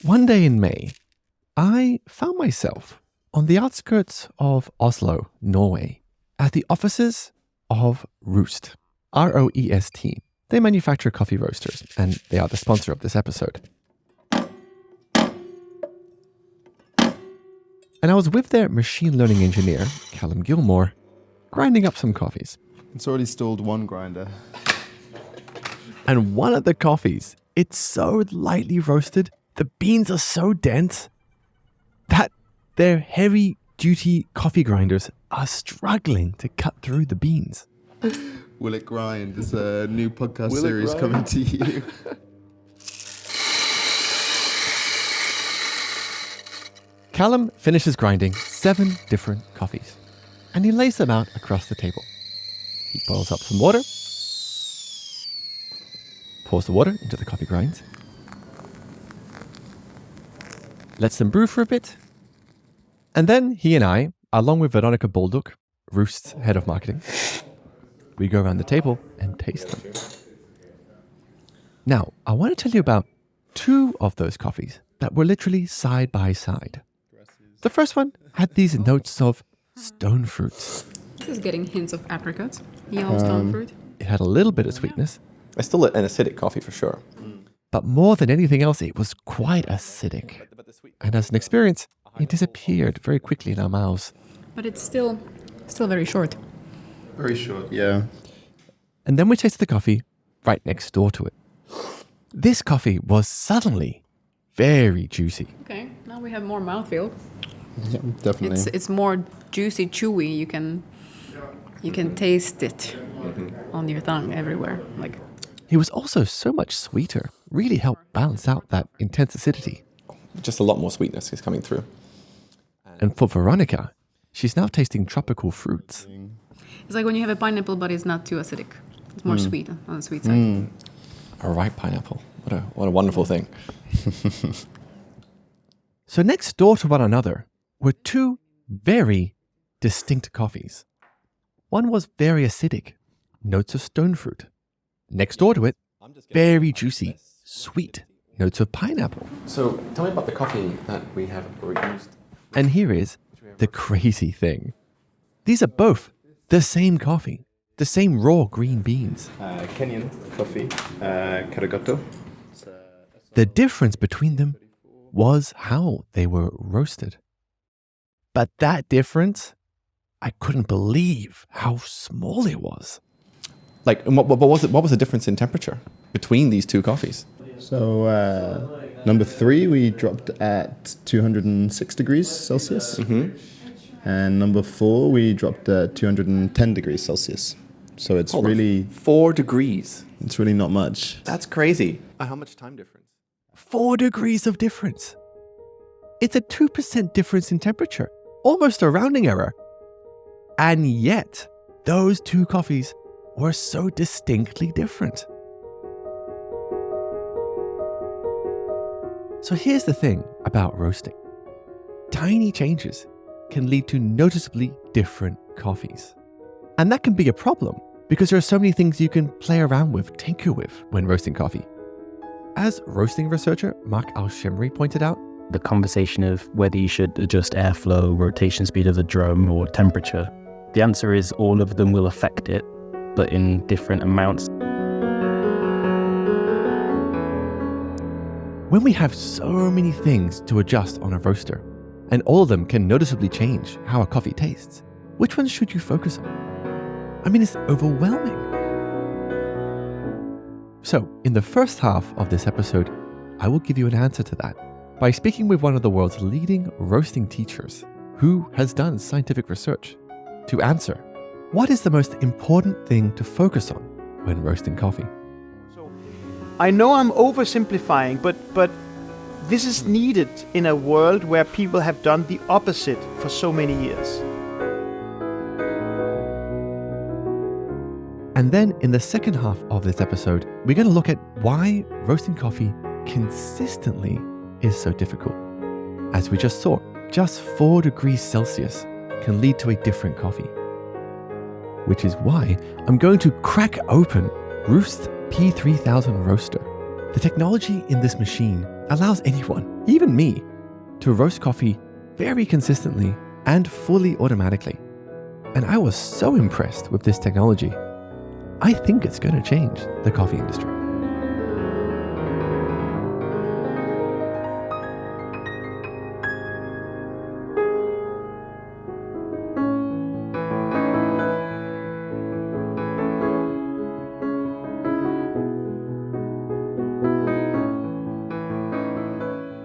One day in May, I found myself on the outskirts of Oslo, Norway, at the offices of ROEST, ROEST. They manufacture coffee roasters, and they are the sponsor of this episode. And I was with their machine learning engineer, Callum Gilmore, grinding up some coffees. It's already stalled one grinder. And one of the coffees, it's so lightly roasted, the beans are so dense that their heavy-duty coffee grinders are struggling to cut through the beans. Will It Grind? It's a new podcast series coming to you. Callum finishes grinding 7 different coffees, and he lays them out across the table. He boils up some water, pours the water into the coffee grinds, lets them brew for a bit, and then he and I, along with Veronica Baldock, ROEST's head of marketing, we go around the table and taste them. Now, I want to tell you about 2 of those coffees that were literally side by side. The first one had these notes of stone fruits. This is getting hints of apricot, yellow stone fruit. It had a little bit of sweetness. It's still an acidic coffee for sure. But more than anything else, it was quite acidic. And as an experience, it disappeared very quickly in our mouths. But it's still very short. Very short, yeah. And then we tasted the coffee right next door to it. This coffee was suddenly very juicy. Okay, now we have more mouthfeel. Yeah, definitely. It's more juicy, chewy. You can taste it on your tongue everywhere. Like, It was also so much sweeter. Really helped balance out that intense acidity. Just a lot more sweetness is coming through. And for Veronica, she's now tasting tropical fruits. it's like when you have a pineapple, but it's not too acidic. It's more sweet on the sweet side. A ripe pineapple. What a wonderful thing. So next door to one another were 2 very distinct coffees. One was very acidic, notes of stone fruit. Next door to it, very juicy, sweet, notes of pineapple. So tell me about the coffee that we have used. And here is the crazy thing. These are both the same coffee, the same raw green beans. Kenyan coffee, Karagoto. The difference between them was how they were roasted. But that difference, I couldn't believe how small it was. Like, and what was the difference in temperature between these 2 coffees? So, number 3, we dropped at 206 degrees Celsius. And number 4, we dropped at 210 degrees Celsius. So it's really 4 degrees. It's really not much. That's crazy. How much time difference? 4 degrees of difference. It's a 2% difference in temperature, almost a rounding error. And yet, those 2 coffees were so distinctly different. So here's the thing about roasting. Tiny changes can lead to noticeably different coffees. And that can be a problem because there are so many things you can play around with, tinker with when roasting coffee. As roasting researcher Mark Al-Shemri pointed out, the conversation of whether you should adjust airflow, rotation speed of the drum, or temperature, the answer is all of them will affect it, but in different amounts. when we have so many things to adjust on a roaster, and all of them can noticeably change how a coffee tastes, which ones should you focus on? I mean, it's overwhelming. So, in the first half of this episode, I will give you an answer to that by speaking with one of the world's leading roasting teachers who has done scientific research to answer what is the most important thing to focus on when roasting coffee. So, I know I'm oversimplifying, but this is needed in a world where people have done the opposite for so many years. And then in the second half of this episode, we're going to look at why roasting coffee consistently is so difficult. As we just saw, just 4 degrees Celsius can lead to a different coffee. Which is why I'm going to crack open ROEST P3000 Roaster The technology in this machine allows anyone, even me, to roast coffee very consistently and fully automatically. And I was so impressed with this technology. I think it's going to change the coffee industry.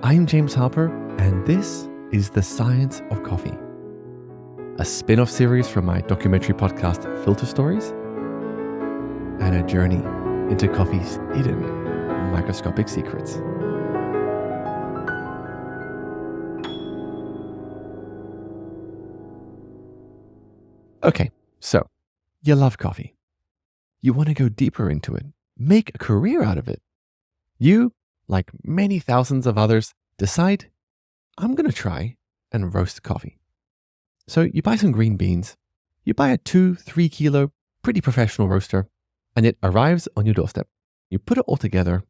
I'm James Harper, and this is The Science of Coffee, a spin-off series from my documentary podcast Filter Stories, and a journey into coffee's hidden microscopic secrets. Okay, so you love coffee. You want to go deeper into it, make a career out of it. You, like many thousands of others, decide, I'm going to try and roast coffee. So you buy some green beans, you buy a 2-3 kilo pretty professional roaster, and it arrives on your doorstep. You put it all together,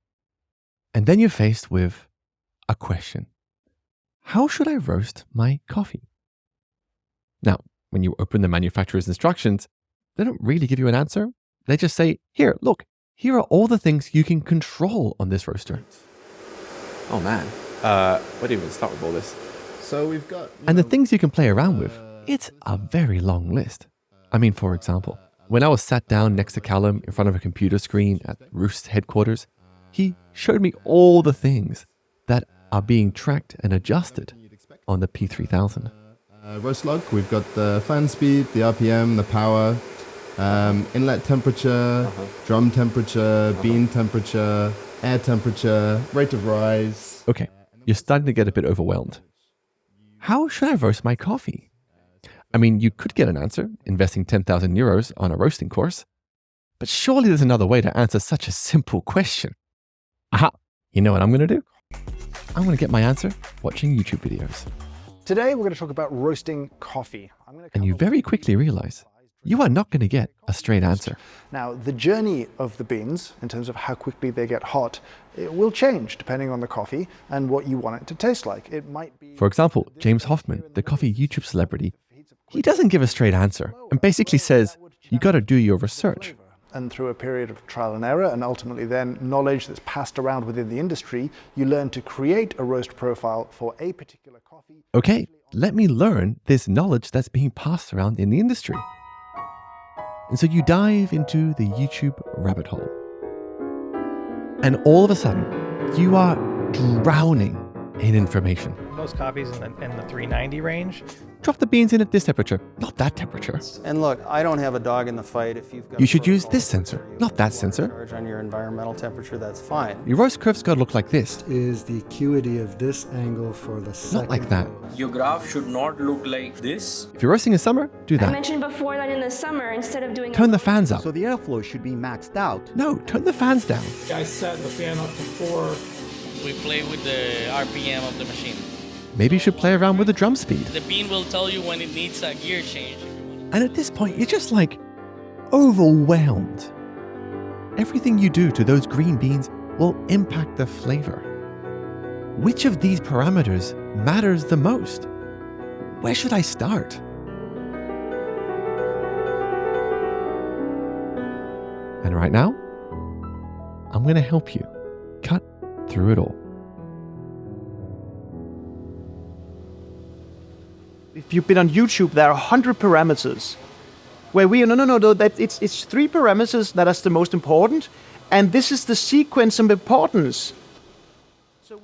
and then you're faced with a question. How should I roast my coffee? Now, when you open the manufacturer's instructions, they don't really give you an answer. They just say, here, look, here are all the things you can control on this roaster. Oh man, where do you even start with all this? So we've got... And the things you can play around with, it's a very long list. I mean, for example, when I was sat down next to Callum in front of a computer screen at ROEST headquarters, he showed me all the things that are being tracked and adjusted on the P3000. Roast log, we've got the fan speed, the RPM, the power, inlet temperature, drum temperature, bean temperature, air temperature, rate of rise. Okay, you're starting to get a bit overwhelmed. How should I roast my coffee? I mean, you could get an answer, investing 10,000 euros on a roasting course. But surely there's another way to answer such a simple question. Aha! You know what I'm going to do? I'm going to get my answer watching YouTube videos. Today we're going to talk about roasting coffee. And you very quickly realize you are not going to get a straight answer. Now, the journey of the beans, in terms of how quickly they get hot, it will change depending on the coffee and what you want it to taste like. It might be... For example, James Hoffman, the coffee YouTube celebrity, he doesn't give a straight answer and basically says, you got to do your research. And through a period of trial and error, and ultimately then knowledge that's passed around within the industry, you learn to create a roast profile for a particular coffee. Okay, let me learn this knowledge that's being passed around in the industry. And so you dive into the YouTube rabbit hole. And all of a sudden, you are drowning in information. Most coffees in the 390 range. Drop the beans in at this temperature, not that temperature. And look, I don't have a dog in the fight. If you've got You should use this sensor, not that sensor. charge on your environmental temperature, that's fine. Your roast curve's got to look like this, Is the acuity of this angle for the second not like that. Your graph should not look like this. If you're roasting in summer, do I that. mentioned before that in the summer, instead of doing Turn the fans up. So the airflow should be maxed out. No, turn the fans down. I set the fan up to 4. We play with the RPM of the machine. Maybe you should play around with the drum speed. The bean will tell you when it needs a gear change. And at this point, you're just like overwhelmed. Everything you do to those green beans will impact the flavor. Which of these parameters matters the most? Where should I start? And right now, I'm going to help you cut through it all. If you've been on YouTube, there are 100 parameters where it's 3 parameters that are the most important, and this is the sequence of importance.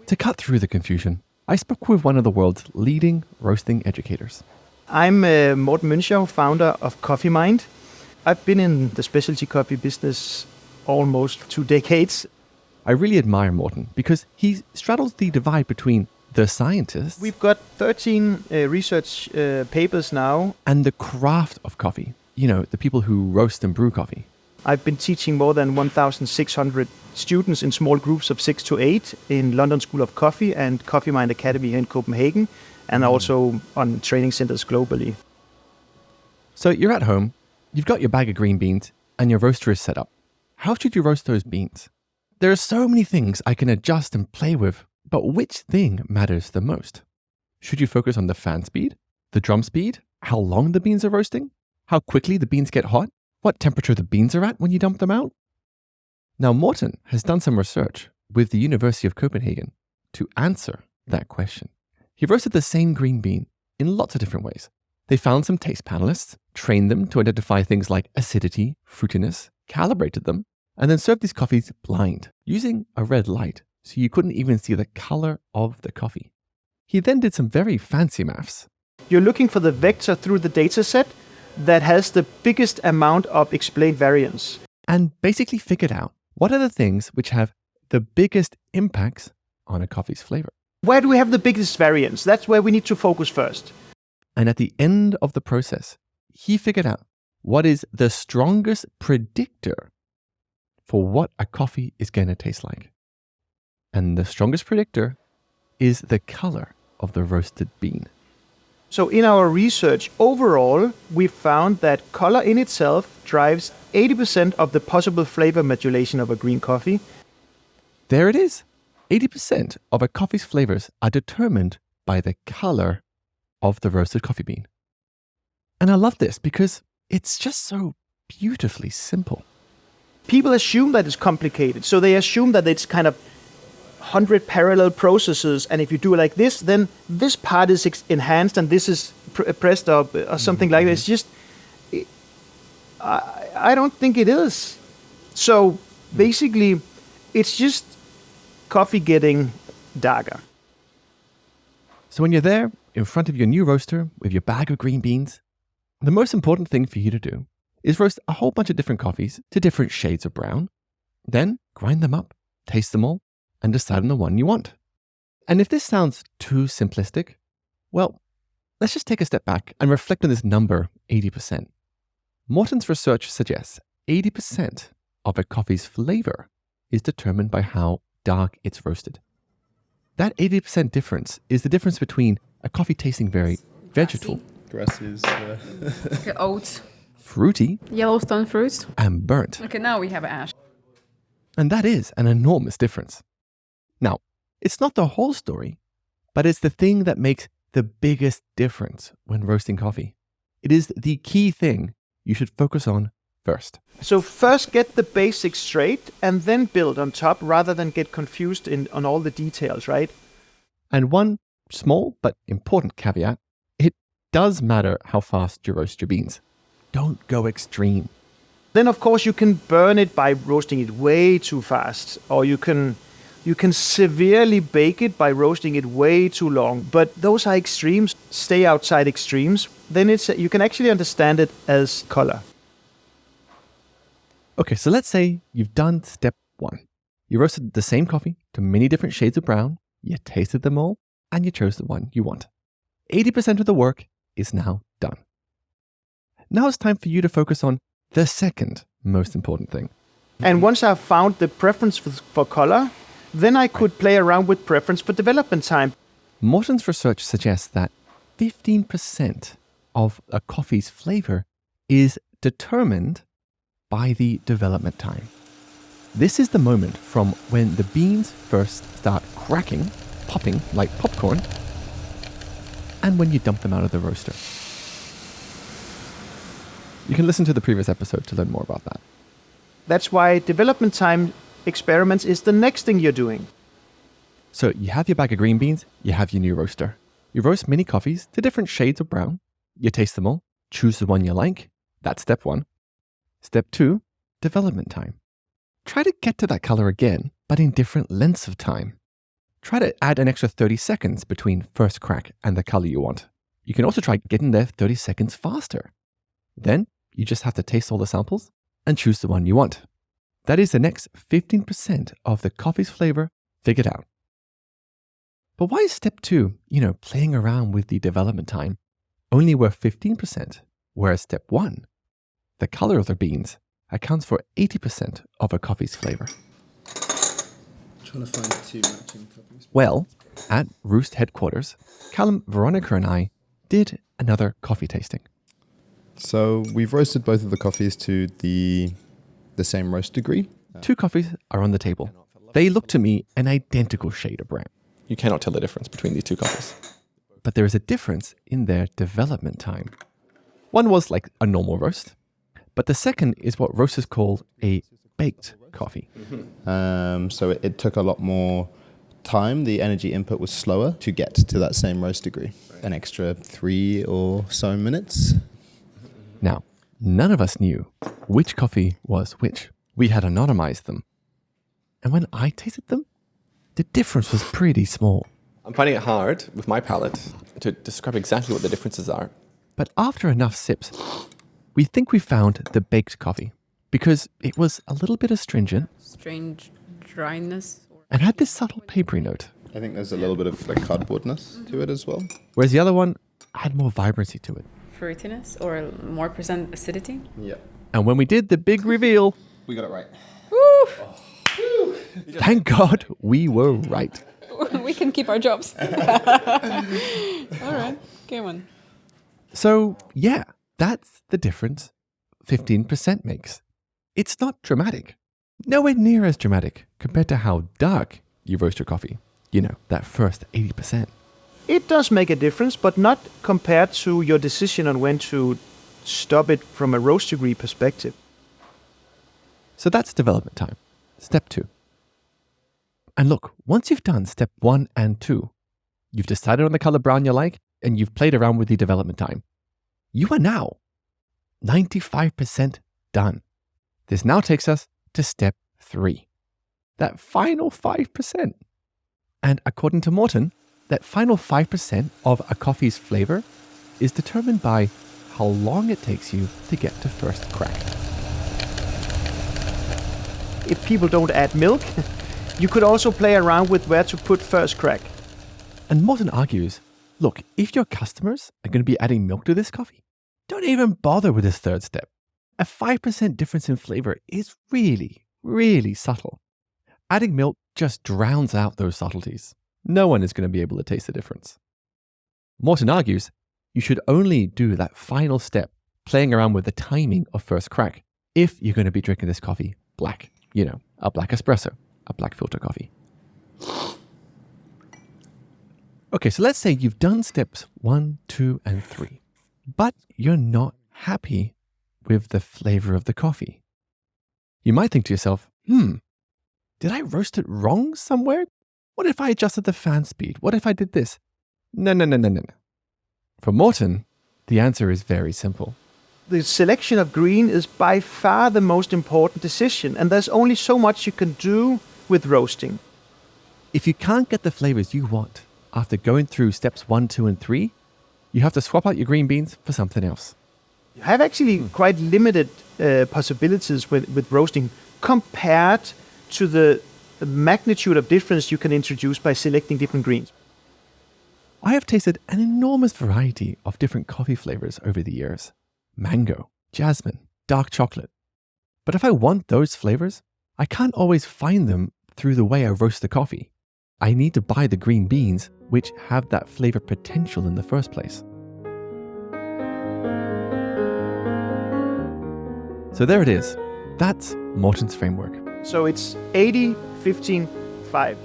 To cut through the confusion, I spoke with one of the world's leading roasting educators. I'm Morten Münchow, founder of Coffee Mind. I've been in the specialty coffee business almost 2 decades. I really admire Morten because he straddles the divide between the scientists We've got 13 research papers now. and the craft of coffee. You know, the people who roast and brew coffee. I've been teaching more than 1,600 students in small groups of 6 to 8 in London School of Coffee and Coffee Mind Academy here in Copenhagen, and also on training centers globally. So you're at home, you've got your bag of green beans, and your roaster is set up. How should you roast those beans? There are so many things I can adjust and play with, but which thing matters the most? Should you focus on the fan speed, the drum speed, how long the beans are roasting, how quickly the beans get hot, what temperature the beans are at when you dump them out? Now, Morten has done some research with the University of Copenhagen to answer that question. He roasted the same green bean in lots of different ways. They found some taste panelists, trained them to identify things like acidity, fruitiness, calibrated them, and then served these coffees blind, using a red light, so you couldn't even see the color of the coffee. He then did some very fancy maths. You're looking for the vector through the data set that has the biggest amount of explained variance. And basically figured out what are the things which have the biggest impacts on a coffee's flavor. Where do we have the biggest variance? That's where we need to focus first. And at the end of the process, he figured out what is the strongest predictor for what a coffee is going to taste like. And the strongest predictor is the color of the roasted bean. So in our research, overall, we found that color in itself drives 80% of the possible flavor modulation of a green coffee. There it is. 80% of a coffee's flavors are determined by the color of the roasted coffee bean. And I love this because it's just so beautifully simple. People assume that it's complicated. So they assume that it's kind of 100 parallel processes, and if you do it like this, then this part is enhanced and this is pressed up or something like that. It's just, I don't think it is. So basically, it's just coffee getting darker. So when you're there in front of your new roaster with your bag of green beans, the most important thing for you to do is roast a whole bunch of different coffees to different shades of brown, then grind them up, taste them all, and decide on the one you want. And if this sounds too simplistic, well, let's just take a step back and reflect on this number, 80%. Morten's research suggests 80% of a coffee's flavor is determined by how dark it's roasted. That 80% difference is the difference between a coffee tasting very vegetal, Grasses. Okay, oats, fruity, Yellowstone fruits, and burnt. Okay, now we have ash. And that is an enormous difference. Now, it's not the whole story, but it's the thing that makes the biggest difference when roasting coffee. It is the key thing you should focus on first. So first get the basics straight and then build on top rather than get confused on all the details, right? And one small but important caveat, it does matter how fast you roast your beans. Don't go extreme. Then of course you can burn it by roasting it way too fast, or you can severely bake it by roasting it way too long. But those are extremes. Stay outside extremes. Then you can actually understand it as color. Okay, so let's say you've done step 1. You roasted the same coffee to many different shades of brown, you tasted them all, and you chose the one you want. 80% of the work is now done. Now it's time for you to focus on the second most important thing. And once I've found the preference for color, then I could play around with preference for development time. Morten's research suggests that 15% of a coffee's flavor is determined by the development time. This is the moment from when the beans first start cracking, popping like popcorn, and when you dump them out of the roaster. You can listen to the previous episode to learn more about that. That's why development time experiments is the next thing you're doing. So you have your bag of green beans, you have your new roaster. You roast many coffees to different shades of brown. You taste them all, choose the one you like. That's step 1. Step 2, development time. Try to get to that color again, but in different lengths of time. Try to add an extra 30 seconds between first crack and the color you want. You can also try getting there 30 seconds faster. Then you just have to taste all the samples and choose the one you want. That is the next 15% of the coffee's flavor figured out. But why is step 2, playing around with the development time, only worth 15%, whereas step 1, the color of the beans, accounts for 80% of a coffee's flavor? Trying to find 2 matching coffees. Well, at ROEST headquarters, Callum, Veronica and I did another coffee tasting. So we've roasted both of the coffees to the same roast degree. 2 coffees are on the table. They look to me an identical shade of brown. You cannot tell the difference between these two coffees. But there is a difference in their development time. One was like a normal roast, but the second is what roasters call a baked coffee. So it took a lot more time. The energy input was slower to get to that same roast degree. An extra 3 or so minutes. Now, none of us knew which coffee was which. We had anonymized them. And when I tasted them, the difference was pretty small. I'm finding it hard with my palate to describe exactly what the differences are. But after enough sips, we think we found the baked coffee because it was a little bit astringent. Strange dryness. And had this subtle papery note. I think there's a little bit of like cardboardness to it as well. Whereas the other one had more vibrancy to it. Fruitiness or more % acidity. Yeah. And when we did the big reveal, we got it right. Woo! Thank God we were right. We can keep our jobs. All right, good one. So, yeah, that's the difference 15% makes. It's not dramatic. Nowhere near as dramatic compared to how dark you roast your coffee. You know, that first 80%. It does make a difference, but not compared to your decision on when to stop it from a roast degree perspective. So that's development time. Step 2. And look, once you've done step 1 and 2, you've decided on the color brown you like, and you've played around with the development time. You are now 95% done. This now takes us to step 3. That final 5%. And according to Morten, that final 5% of a coffee's flavor is determined by how long it takes you to get to first crack. If people don't add milk, you could also play around with where to put first crack. And Morten argues, look, if your customers are going to be adding milk to this coffee, don't even bother with this third step. A 5% difference in flavor is really, really subtle. Adding milk just drowns out those subtleties. No one is going to be able to taste the difference. Morten argues you should only do that final step, playing around with the timing of first crack, if you're going to be drinking this coffee black. You know, a black espresso, a black filter coffee. Okay, so let's say you've done steps 1, 2, and 3, but you're not happy with the flavor of the coffee. You might think to yourself, did I roast it wrong somewhere? What if I adjusted the fan speed? What if I did this? No. For Morten, the answer is very simple. The selection of green is by far the most important decision, and there's only so much you can do with roasting. If you can't get the flavors you want after going through steps 1, 2, and 3, you have to swap out your green beans for something else. You have actually quite limited possibilities with roasting compared to the magnitude of difference you can introduce by selecting different greens. I have tasted an enormous variety of different coffee flavors over the years. Mango, jasmine, dark chocolate. But if I want those flavors, I can't always find them through the way I roast the coffee. I need to buy the green beans which have that flavor potential in the first place. So there it is. That's Morten's framework. So it's 80, 15, 5.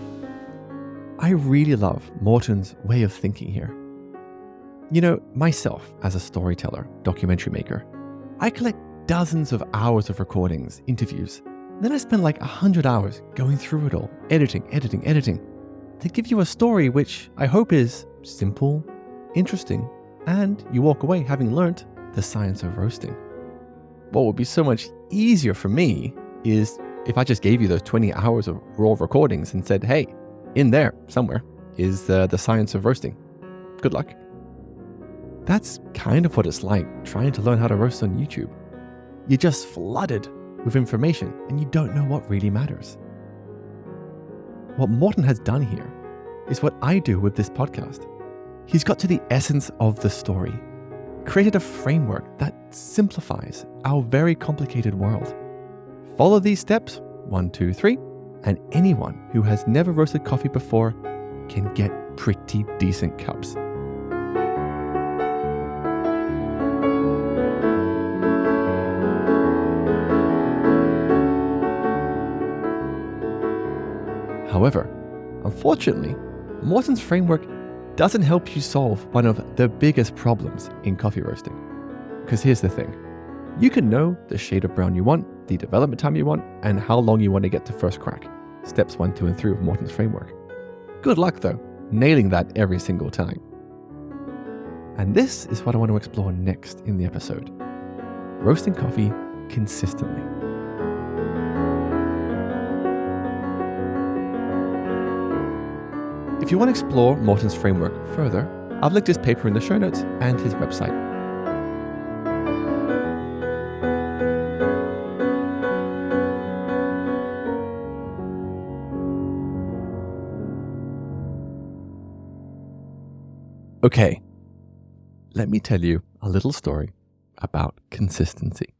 I really love Morten's way of thinking here. You know, myself as a storyteller, documentary maker, I collect dozens of hours of recordings, interviews. Then I spend like 100 hours going through it all, editing, to give you a story which I hope is simple, interesting, and you walk away having learnt the science of roasting. What would be so much easier for me is if I just gave you those 20 hours of raw recordings and said, hey, in there somewhere is the science of roasting. Good luck. That's kind of what it's like trying to learn how to roast on YouTube. You're just flooded with information and you don't know what really matters. What Morten has done here is what I do with this podcast. He's got to the essence of the story, created a framework that simplifies our very complicated world. Follow these steps, 1, 2, 3, and anyone who has never roasted coffee before can get pretty decent cups. However, unfortunately, Morton's framework doesn't help you solve one of the biggest problems in coffee roasting. Because here's the thing. You can know the shade of brown you want, the development time you want, and how long you want to get to first crack. Steps 1, 2, and 3 of Morton's framework. Good luck though, nailing that every single time. And this is what I want to explore next in the episode. Roasting coffee consistently. If you want to explore Morton's framework further, I've linked his paper in the show notes and his website. Okay, let me tell you a little story about consistency.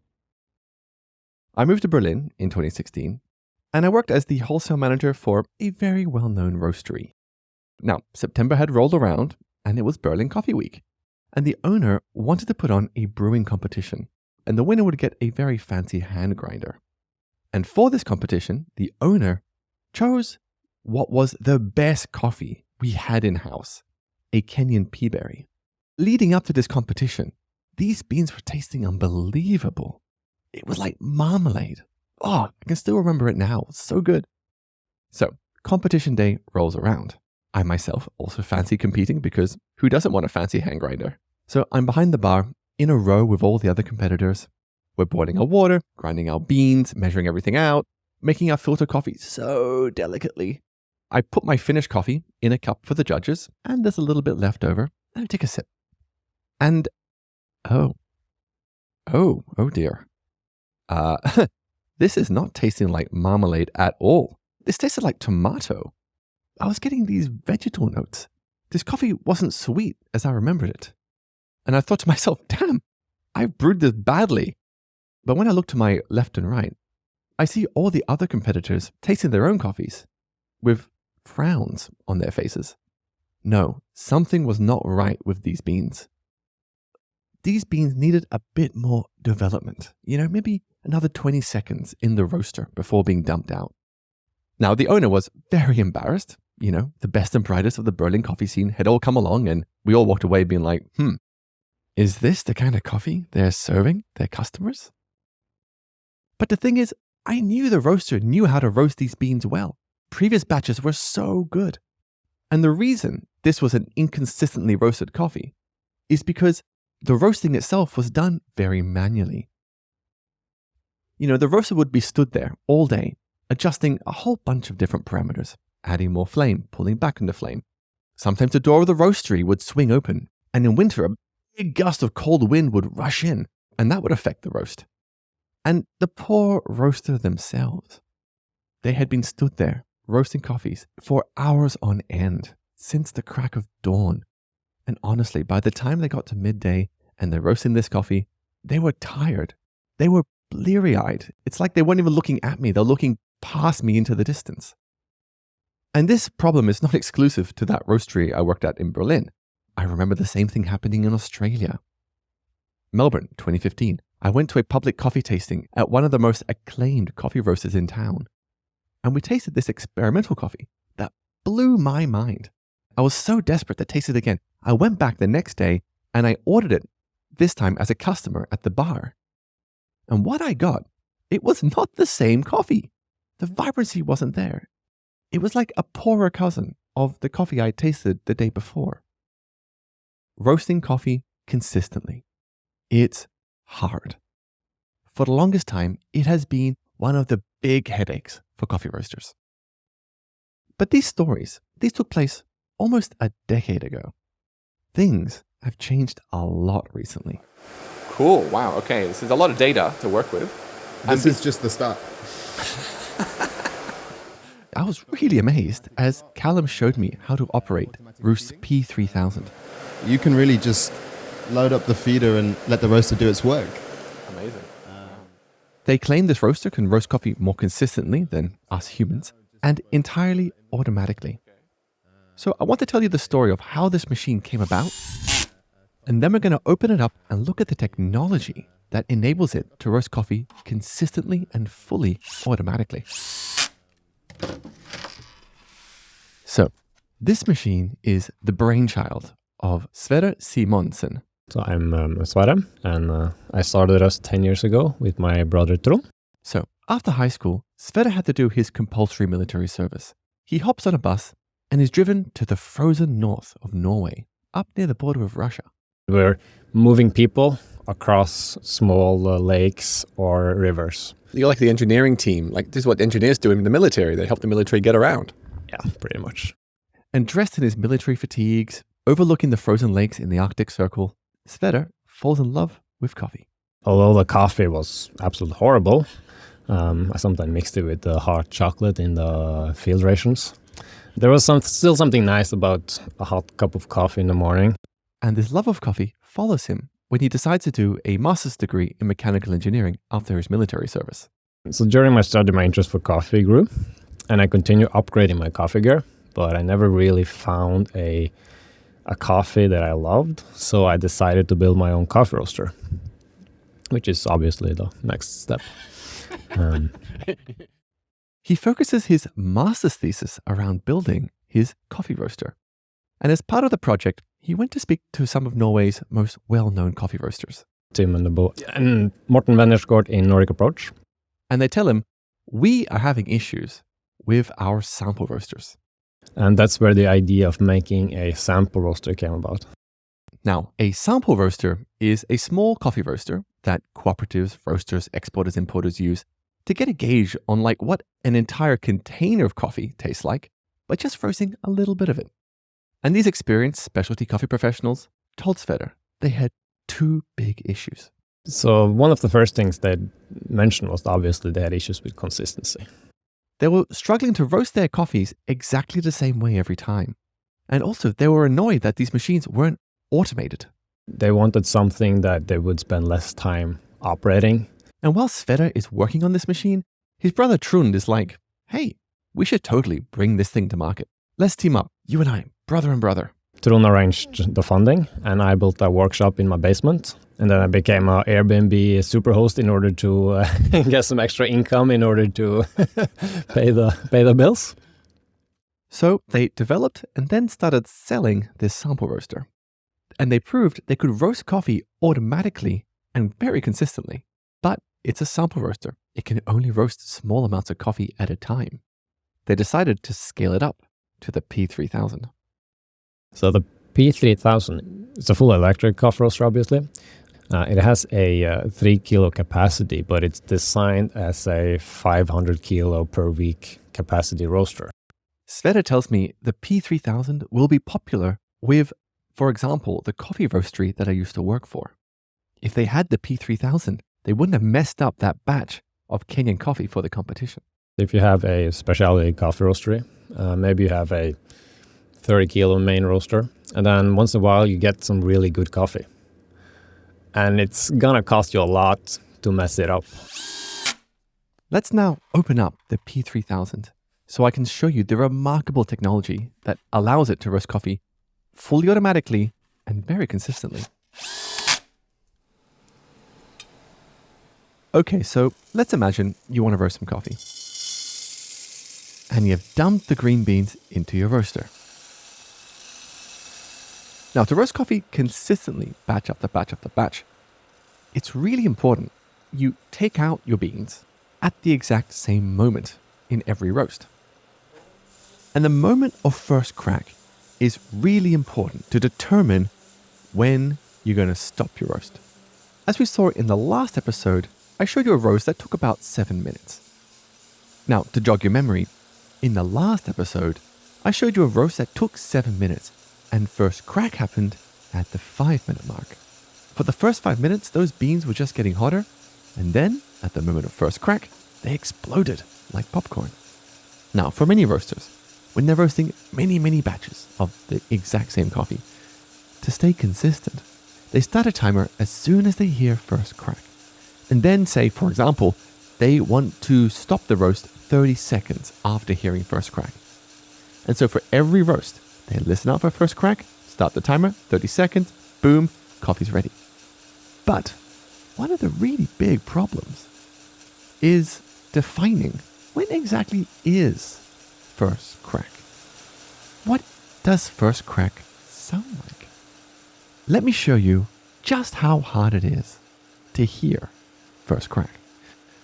I moved to Berlin in 2016, and I worked as the wholesale manager for a very well-known roastery. Now, September had rolled around, and it was Berlin Coffee Week, and the owner wanted to put on a brewing competition, and the winner would get a very fancy hand grinder. And for this competition, the owner chose what was the best coffee we had in-house, a Kenyan peaberry. Leading up to this competition, these beans were tasting unbelievable. It was like marmalade. Oh, I can still remember it now. It's so good. So, competition day rolls around. I myself also fancy competing because who doesn't want a fancy hand grinder? So I'm behind the bar in a row with all the other competitors. We're boiling our water, grinding our beans, measuring everything out, making our filter coffee so delicately. I put my finished coffee in a cup for the judges, and there's a little bit left over. Let me take a sip. And, oh dear. This is not tasting like marmalade at all. This tasted like tomato. I was getting these vegetal notes. This coffee wasn't sweet as I remembered it. And I thought to myself, damn, I've brewed this badly. But when I look to my left and right, I see all the other competitors tasting their own coffees with frowns on their faces. No, something was not right with these beans. These beans needed a bit more development. Maybe another 20 seconds in the roaster before being dumped out. Now, the owner was very embarrassed. The best and brightest of the Berlin coffee scene had all come along, and we all walked away being like, is this the kind of coffee they're serving their customers? But the thing is, I knew the roaster knew how to roast these beans well. Previous batches were so good. And the reason this was an inconsistently roasted coffee is because the roasting itself was done very manually. The roaster would be stood there all day, adjusting a whole bunch of different parameters, adding more flame, pulling back on the flame. Sometimes the door of the roastery would swing open, and in winter, a big gust of cold wind would rush in, and that would affect the roast. And the poor roaster themselves, they had been stood there, roasting coffees for hours on end, since the crack of dawn. And honestly, by the time they got to midday and they're roasting this coffee, they were tired. They were bleary-eyed. It's like they weren't even looking at me. They're looking past me into the distance. And this problem is not exclusive to that roastery I worked at in Berlin. I remember the same thing happening in Australia. Melbourne, 2015. I went to a public coffee tasting at one of the most acclaimed coffee roasters in town. And we tasted this experimental coffee that blew my mind. I was so desperate to taste it again. I went back the next day and I ordered it, this time as a customer at the bar. And what I got, it was not the same coffee. The vibrancy wasn't there. It was like a poorer cousin of the coffee I tasted the day before. Roasting coffee consistently. It's hard. For the longest time, it has been one of the big headaches for coffee roasters. But these stories, these took place almost a decade ago. Things have changed a lot recently. Cool. Wow. Okay. This is a lot of data to work with. This is just the start. I was really amazed as Callum showed me how to operate ROEST P3000. You can really just load up the feeder and let the roaster do its work. Amazing. They claim this roaster can roast coffee more consistently than us humans and entirely automatically. So I want to tell you the story of how this machine came about, and then we're going to open it up and look at the technology that enables it to roast coffee consistently and fully automatically. So, this machine is the brainchild of Sverre Simonsen. So I'm Sverre, and I started ROEST 10 years ago with my brother Trond. So, after high school, Sverre had to do his compulsory military service. He hops on a bus and is driven to the frozen north of Norway, up near the border of Russia. We're moving people across small lakes or rivers. You're like the engineering team. Like, this is what engineers do in the military. They help the military get around. Yeah, pretty much. And dressed in his military fatigues, overlooking the frozen lakes in the Arctic Circle, Sverre falls in love with coffee. Although the coffee was absolutely horrible, I sometimes mixed it with the hot chocolate in the field rations. There was still something nice about a hot cup of coffee in the morning. And this love of coffee follows him when he decides to do a master's degree in mechanical engineering after his military service. So during my study, my interest for coffee grew, and I continued upgrading my coffee gear, but I never really found a coffee that I loved, so I decided to build my own coffee roaster, which is obviously the next step. He focuses his master's thesis around building his coffee roaster. And as part of the project, he went to speak to some of Norway's most well-known coffee roasters. Tim and Morten Wennersgaard in Nordic Approach. And they tell him, we are having issues with our sample roasters. And that's where the idea of making a sample roaster came about. Now, a sample roaster is a small coffee roaster that cooperatives, roasters, exporters, importers use to get a gauge on like what an entire container of coffee tastes like by just roasting a little bit of it. And these experienced specialty coffee professionals told Sverre they had two big issues. So one of the first things they mentioned was obviously they had issues with consistency. They were struggling to roast their coffees exactly the same way every time. And also, they were annoyed that these machines weren't automated. They wanted something that they would spend less time operating. And while Sverre is working on this machine, his brother Trond is like, hey, we should totally bring this thing to market. Let's team up, you and I, brother and brother. Trond arranged the funding, and I built a workshop in my basement. And then I became an Airbnb superhost in order to get some extra income in order to pay the bills. So they developed and then started selling this sample roaster. And they proved they could roast coffee automatically and very consistently. But it's a sample roaster. It can only roast small amounts of coffee at a time. They decided to scale it up to the P3000. So the P3000 is a full electric coffee roaster, obviously. It has a 3 kilo capacity, but it's designed as a 500 kilo per week capacity roaster. Sverre tells me the P3000 will be popular with, for example, the coffee roastery that I used to work for. If they had the P3000, they wouldn't have messed up that batch of Kenyan coffee for the competition. If you have a specialty coffee roastery, maybe you have a 30 kilo main roaster, and then once in a while you get some really good coffee. And it's gonna cost you a lot to mess it up. Let's now open up the P3000 so I can show you the remarkable technology that allows it to roast coffee fully automatically and very consistently. Okay, so let's imagine you want to roast some coffee. And you've dumped the green beans into your roaster. Now, to roast coffee consistently, batch after batch after batch, it's really important you take out your beans at the exact same moment in every roast. And the moment of first crack is really important to determine when you're going to stop your roast. As we saw in the last episode, I showed you a roast that took about 7 minutes. Now, to jog your memory, in the last episode, I showed you a roast that took 7 minutes, and first crack happened at the 5-minute mark. For the first 5 minutes, those beans were just getting hotter, and then, at the moment of first crack, they exploded like popcorn. Now, for many roasters, when they're roasting many batches of the exact same coffee, to stay consistent, they start a timer as soon as they hear first crack. And then say, for example, they want to stop the roast 30 seconds after hearing first crack. And so for every roast, they listen out for first crack, start the timer, 30 seconds, boom, coffee's ready. But one of the really big problems is defining when exactly is first crack. what does first crack sound like? Let me show you just how hard it is to hear first crack.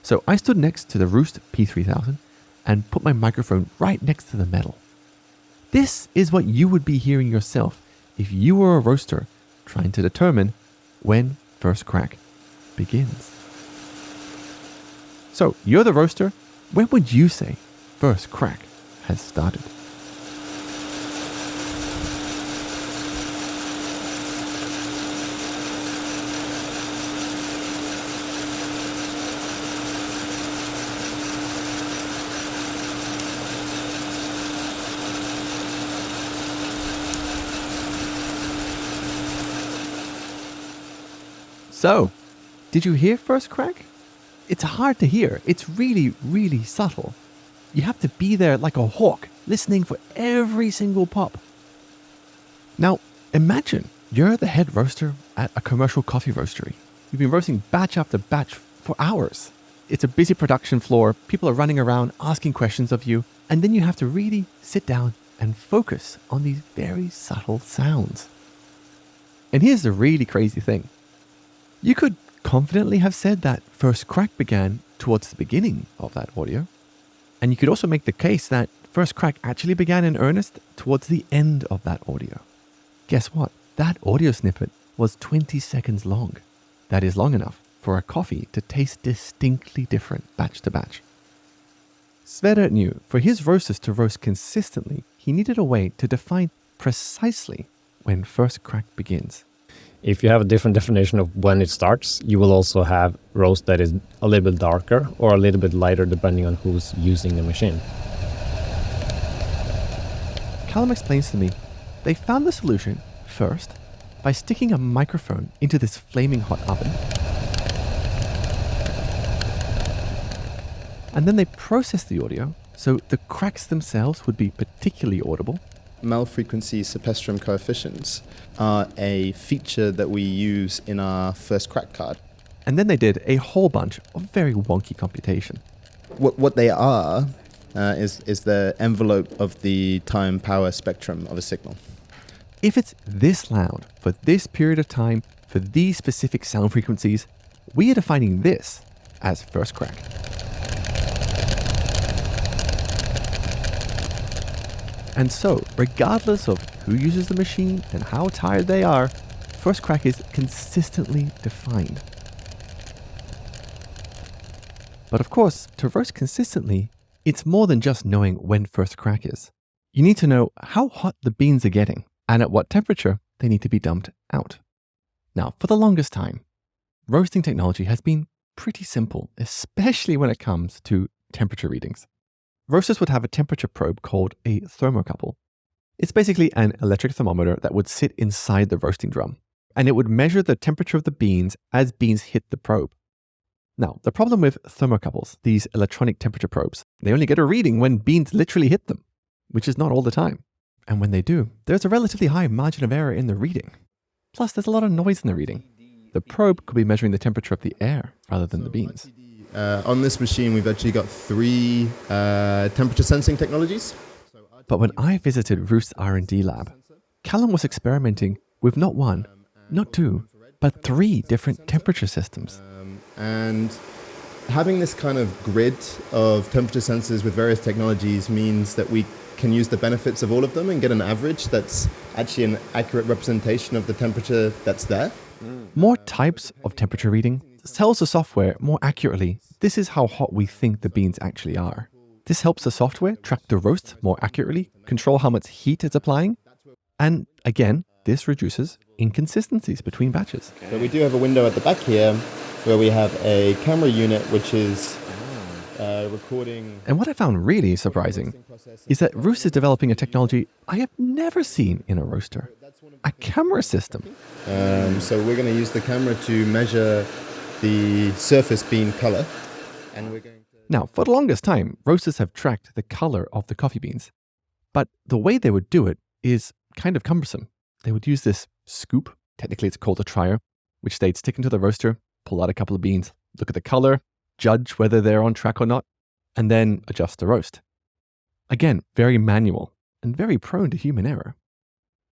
So I stood next to the ROEST P3000 and put my microphone right next to the metal. This is what you would be hearing yourself if you were a roaster trying to determine when first crack begins. So you're the roaster. When would you say first crack has started? So, did you hear first crack? It's hard to hear. It's really, really subtle. You have to be there like a hawk, listening for every single pop. Now, imagine you're the head roaster at a commercial coffee roastery. You've been roasting batch after batch for hours. It's a busy production floor. People are running around asking questions of you. And then you have to really sit down and focus on these very subtle sounds. And here's the really crazy thing. You could confidently have said that first crack began towards the beginning of that audio. And you could also make the case that first crack actually began in earnest towards the end of that audio. Guess what? That audio snippet was 20 seconds long. That is long enough for a coffee to taste distinctly different batch to batch. Sverre knew for his roasters to roast consistently, he needed a way to define precisely when first crack begins. If you have a different definition of when it starts, you will also have roast that is a little bit darker or a little bit lighter depending on who's using the machine. Callum explains to me they found the solution first by sticking a microphone into this flaming hot oven. And then they processed the audio so the cracks themselves would be particularly audible. Malfrequency sequestrum coefficients are a feature that we use in our first crack card. And then they did a whole bunch of very wonky computation. What they are is the envelope of the time power spectrum of a signal. If it's this loud for this period of time for these specific sound frequencies, we are defining this as first crack. And so, regardless of who uses the machine and how tired they are, first crack is consistently defined. But of course, to roast consistently, it's more than just knowing when first crack is. You need to know how hot the beans are getting and at what temperature they need to be dumped out. Now, for the longest time, roasting technology has been pretty simple, especially when it comes to temperature readings. Roasters would have a temperature probe called a thermocouple. It's basically an electric thermometer that would sit inside the roasting drum, and it would measure the temperature of the beans as beans hit the probe. Now, the problem with thermocouples, these electronic temperature probes, they only get a reading when beans literally hit them, which is not all the time. And when they do, there's a relatively high margin of error in the reading. Plus, there's a lot of noise in the reading. The probe could be measuring the temperature of the air rather than the beans. On this machine, we've actually got 3 temperature sensing technologies. But when I visited ROEST's R&D lab, Callum was experimenting with not 1, not 2, but 3 different temperature systems. And having this kind of grid of temperature sensors with various technologies means that we can use the benefits of all of them and get an average that's actually an accurate representation of the temperature that's there. More types of temperature reading tells the software more accurately, this is how hot we think the beans actually are. This helps the software track the roast more accurately, control how much heat it's applying, and again, this reduces inconsistencies between batches. So we do have a window at the back here where we have a camera unit which is recording. And what I found really surprising is that ROEST is developing a technology I have never seen in a roaster. A camera system. So we're going to use the camera to measure the surface bean color. And we're going to... Now, for the longest time, roasters have tracked the color of the coffee beans. But the way they would do it is kind of cumbersome. They would use this scoop, technically it's called a trier, which they'd stick into the roaster, pull out a couple of beans, look at the color, judge whether they're on track or not, and then adjust the roast. Again, very manual. and very prone to human error.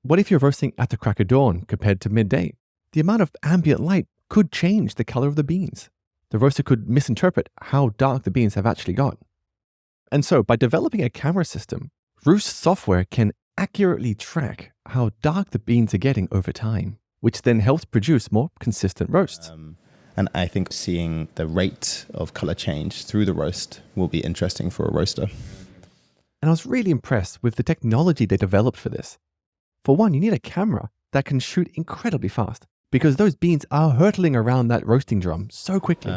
What if you're roasting at the crack of dawn compared to midday? The amount of ambient light could change the color of the beans. The roaster could misinterpret how dark the beans have actually got. And so, by developing a camera system, ROEST software can accurately track how dark the beans are getting over time, which then helps produce more consistent roasts. And I think seeing the rate of color change through the roast will be interesting for a roaster. And I was really impressed with the technology they developed for this. For one, you need a camera that can shoot incredibly fast because those beans are hurtling around that roasting drum so quickly.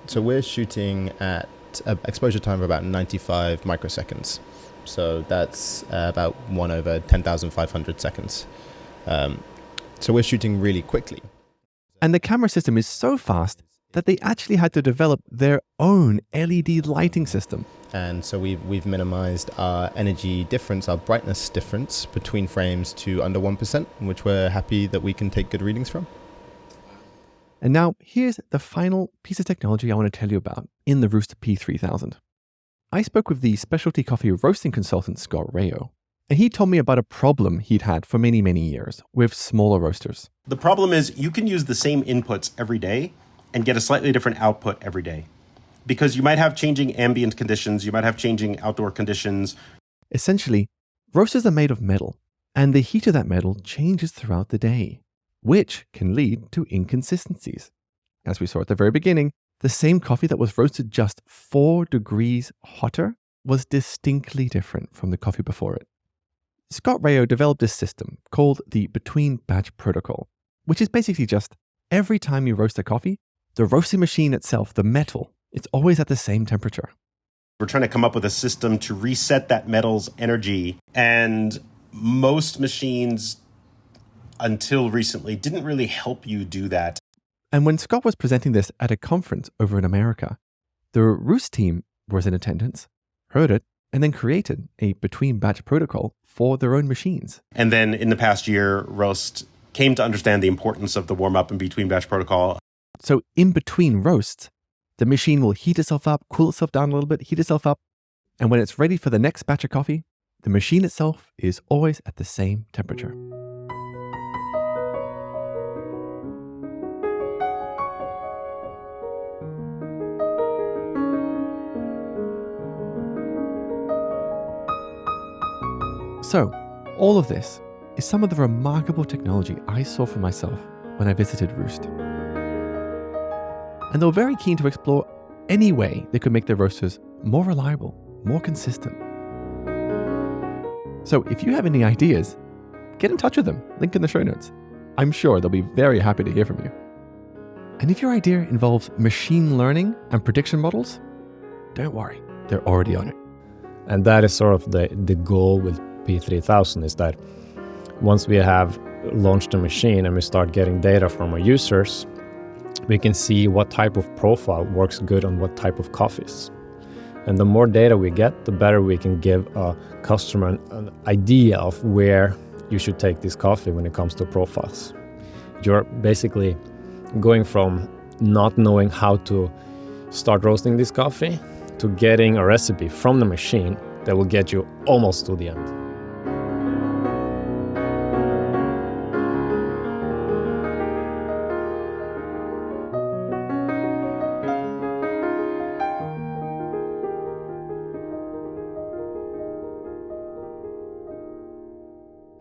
So we're shooting at an exposure time of about 95 microseconds. So that's about 1/10,500 seconds. So we're shooting really quickly. And the camera system is so fast that they actually had to develop their own LED lighting system. And so we've minimized our energy difference, our brightness difference between frames to under 1%, which we're happy that we can take good readings from. And now here's the final piece of technology I want to tell you about in the ROEST P3000. I spoke with the specialty coffee roasting consultant Scott Rayo, and he told me about a problem he'd had for many, many years with smaller roasters. The problem is you can use the same inputs every day and get a slightly different output every day. Because you might have changing ambient conditions, you might have changing outdoor conditions. Essentially, roasters are made of metal, and the heat of that metal changes throughout the day, which can lead to inconsistencies. As we saw at the very beginning, the same coffee that was roasted just 4 degrees hotter was distinctly different from the coffee before it. Scott Rayo developed this system called the between batch protocol, which is basically just every time you roast a coffee, the roasting machine itself, the metal, it's always at the same temperature. We're trying to come up with a system to reset that metal's energy, and most machines until recently didn't really help you do that. And when Scott was presenting this at a conference over in America, the ROEST team was in attendance, heard it, and then created a between batch protocol for their own machines. And then in the past year, ROEST came to understand the importance of the warm-up and between batch protocol. So in between roasts, the machine will heat itself up, cool itself down a little bit, heat itself up, and when it's ready for the next batch of coffee, the machine itself is always at the same temperature. So, all of this is some of the remarkable technology I saw for myself when I visited ROEST. And they were very keen to explore any way they could make their roasters more reliable, more consistent. So if you have any ideas, get in touch with them, link in the show notes. I'm sure they'll be very happy to hear from you. And if your idea involves machine learning and prediction models, don't worry, they're already on it. And that is sort of the goal with P3000 is that once we have launched the machine and we start getting data from our users, we can see what type of profile works good on what type of coffees. And the more data we get, the better we can give a customer an idea of where you should take this coffee when it comes to profiles. You're basically going from not knowing how to start roasting this coffee to getting a recipe from the machine that will get you almost to the end.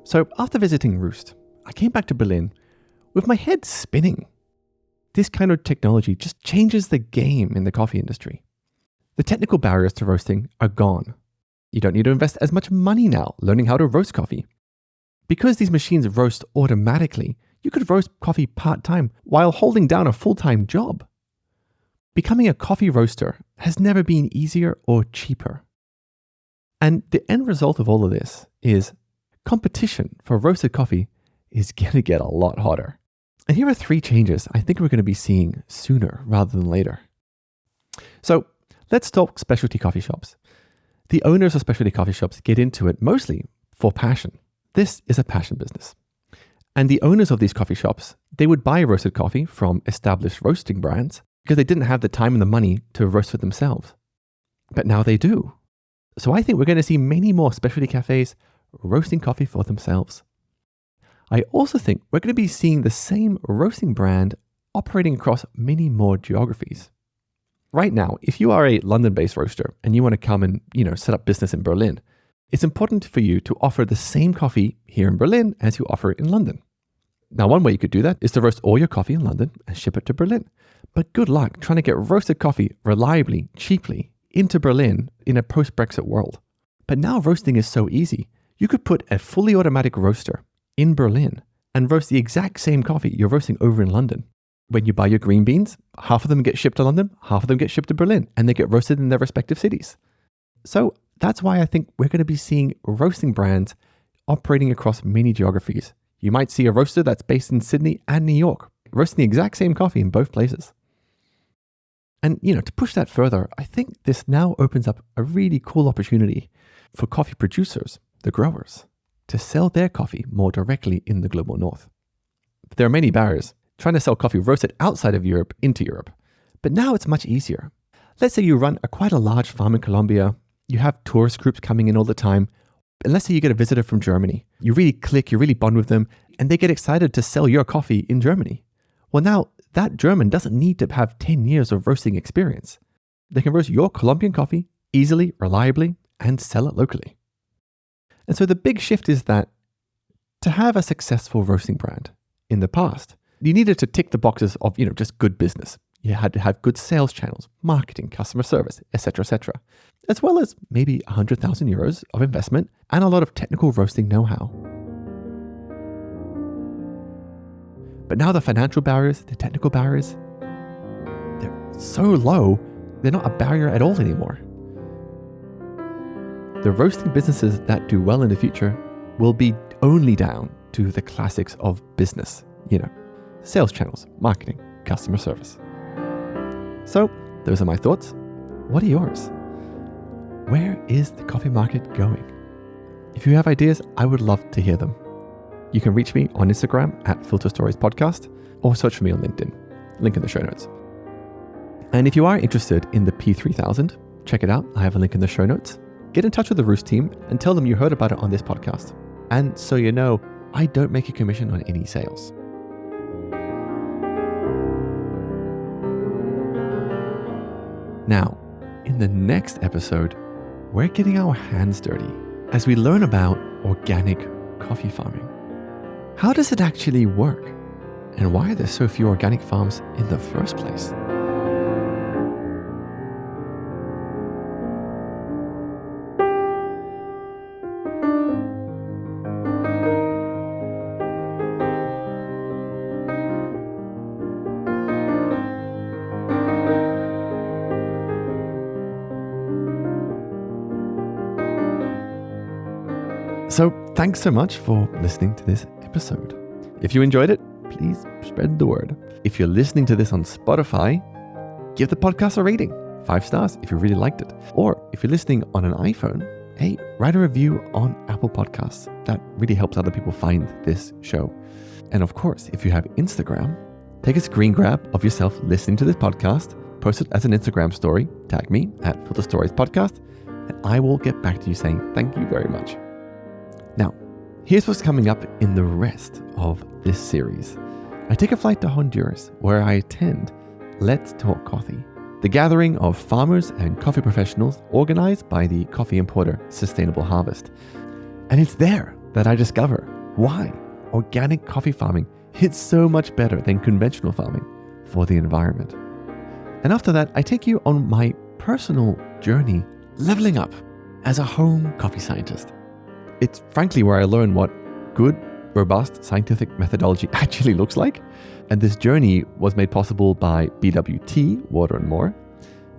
So after visiting ROEST, I came back to Berlin with my head spinning. This kind of technology just changes the game in the coffee industry. The technical barriers to roasting are gone. You don't need to invest as much money now learning how to roast coffee. Because these machines roast automatically, you could roast coffee part-time while holding down a full-time job. Becoming a coffee roaster has never been easier or cheaper. And the end result of all of this is competition for roasted coffee is going to get a lot hotter. And here are 3 changes I think we're going to be seeing sooner rather than later. So let's talk specialty coffee shops. The owners of specialty coffee shops get into it mostly for passion. This is a passion business. And the owners of these coffee shops, they would buy roasted coffee from established roasting brands because they didn't have the time and the money to roast it themselves. But now they do. So I think we're going to see many more specialty cafes roasting coffee for themselves. I also think we're going to be seeing the same roasting brand operating across many more geographies. Right now, if you are a London-based roaster and you want to come and, set up business in Berlin, it's important for you to offer the same coffee here in Berlin as you offer in London. Now, one way you could do that is to roast all your coffee in London and ship it to Berlin. But good luck trying to get roasted coffee reliably, cheaply into Berlin in a post-Brexit world. But now roasting is so easy. You could put a fully automatic roaster in Berlin and roast the exact same coffee you're roasting over in London. When you buy your green beans, half of them get shipped to London, half of them get shipped to Berlin, and they get roasted in their respective cities. So that's why I think we're going to be seeing roasting brands operating across many geographies. You might see a roaster that's based in Sydney and New York, roasting the exact same coffee in both places. And, to push that further, I think this now opens up a really cool opportunity for coffee producers, the growers, to sell their coffee more directly in the global north. But there are many barriers trying to sell coffee roasted outside of Europe into Europe. But now it's much easier. Let's say you run quite a large farm in Colombia, you have tourist groups coming in all the time, and let's say you get a visitor from Germany. You really click, you really bond with them, and they get excited to sell your coffee in Germany. Well, now that German doesn't need to have 10 years of roasting experience. They can roast your Colombian coffee easily, reliably, and sell it locally. And so the big shift is that to have a successful roasting brand in the past, you needed to tick the boxes of, just good business. You had to have good sales channels, marketing, customer service, etc., as well as maybe 100,000 euros of investment and a lot of technical roasting know-how. But now the financial barriers, the technical barriers, they're so low, they're not a barrier at all anymore. The roasting businesses that do well in the future will be only down to the classics of business, sales channels, marketing, customer service. So those are my thoughts. What are yours? Where is the coffee market going? If you have ideas, I would love to hear them. You can reach me on Instagram at Filter Stories Podcast or search for me on LinkedIn. Link in the show notes. And if you are interested in the P3000, check it out. I have a link in the show notes. Get in touch with the Roost team and tell them you heard about it on this podcast. And so you know, I don't make a commission on any sales. Now, in the next episode, we're getting our hands dirty as we learn about organic coffee farming. How does it actually work? And why are there so few organic farms in the first place? So thanks so much for listening to this episode. If you enjoyed it, please spread the word. If you're listening to this on Spotify, give the podcast a rating, 5 stars if you really liked it. Or if you're listening on an iPhone, hey, write a review on Apple Podcasts. That really helps other people find this show. And of course, if you have Instagram, take a screen grab of yourself listening to this podcast, post it as an Instagram story, tag me at Filter Stories Podcast, and I will get back to you saying thank you very much. Now, here's what's coming up in the rest of this series. I take a flight to Honduras where I attend Let's Talk Coffee, the gathering of farmers and coffee professionals organized by the coffee importer Sustainable Harvest. And it's there that I discover why organic coffee farming hits so much better than conventional farming for the environment. And after that, I take you on my personal journey leveling up as a home coffee scientist. It's frankly where I learn what good, robust scientific methodology actually looks like. And this journey was made possible by BWT, Water and More.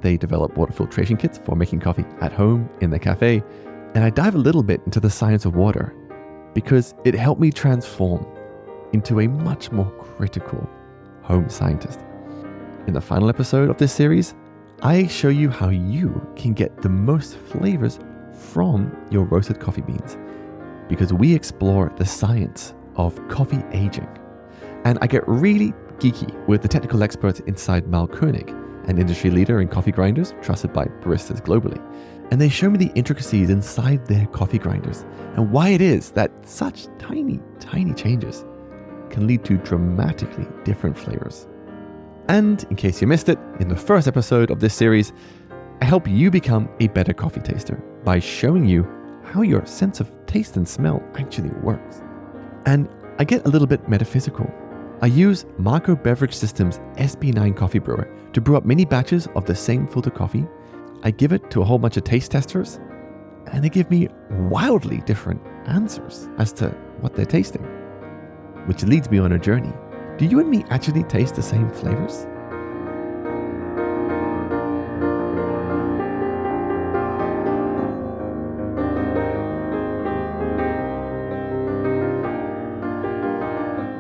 They develop water filtration kits for making coffee at home, in the cafe. And I dive a little bit into the science of water because it helped me transform into a much more critical home scientist. In the final episode of this series, I show you how you can get the most flavors from your roasted coffee beans, because we explore the science of coffee aging. And I get really geeky with the technical experts inside Mal Koenig, an industry leader in coffee grinders trusted by baristas globally. and they show me the intricacies inside their coffee grinders and why it is that such tiny, tiny changes can lead to dramatically different flavors. And in case you missed it, in the first episode of this series, I help you become a better coffee taster by showing you how your sense of taste and smell actually works. And I get a little bit metaphysical. I use Marco Beverage Systems SB9 coffee brewer to brew up many batches of the same filter coffee. I give it to a whole bunch of taste testers, and they give me wildly different answers as to what they're tasting. Which leads me on a journey. Do you and me actually taste the same flavors?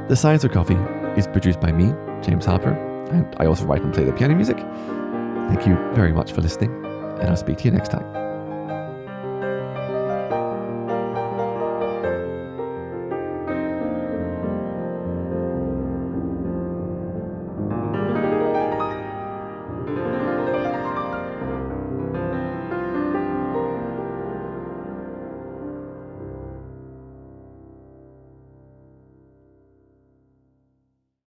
The Science of Coffee is produced by me, James Harper, and I also write and play the piano music. Thank you very much for listening, and I'll speak to you next time.